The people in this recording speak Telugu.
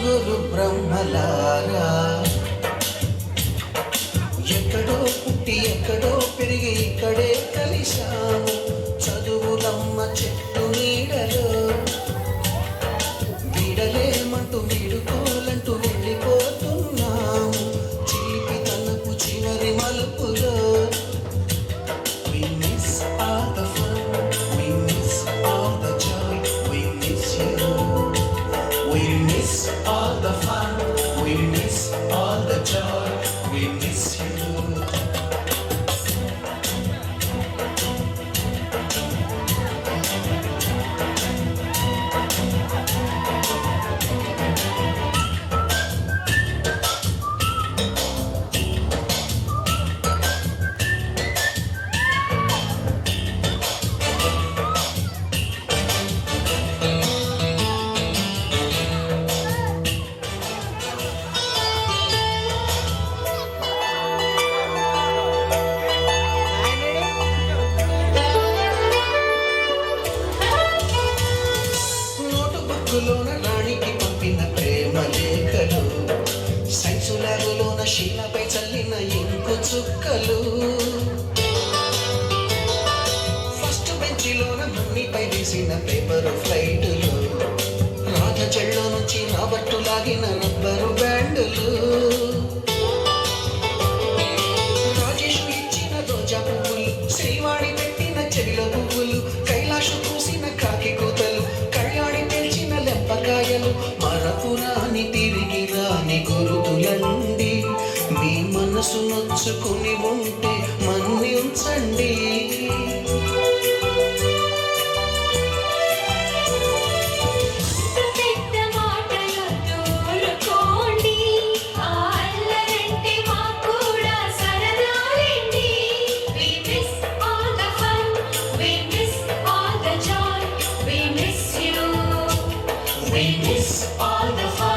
నలుగురు బ్రహ్మలారా ఎక్కడో పుట్టి ఎక్కడో పెరిగి ఇక్కడే కలిశాము చదువులమ్మ చెట్టు నీడలో వీడలేమంటూ వీడుకోలంటూ వెళ్ళిపోతున్నాము చిలిపి తనపు చివరి మలుపులో We miss all the fun, we miss all the joy, we miss you. We miss all the fun, we miss all the joy, we miss you. నోటుబుక్కులోన రాణికి పంపిన ప్రేమ లేఖలు సైన్సు ల్యాబులోన శీలపై చల్లిన ఇంకు చుక్కలు ఫస్ట్ బెంచిలోన మన్నిపై వేసిన పేపరు ఫ్లైటులు రాధ చెళ్ళో నుంచి రాబట్టు లాగిన రబ్బరు బ్యాండులు రాజేష్ ఇచ్చిన రోజా పువ్వులు శ్రీవాణి పెట్టిన చెవిలో పువ్వులు కైలాషు పూసిన కాకి కూతలు కళ్యాణి తెల్చిన లెంపకాయలు మరపురాని తిరిగి రాని గురుతులండి మీ మనసు నొచ్చుకుని ఉంటే మన్నించండి We miss all the fun.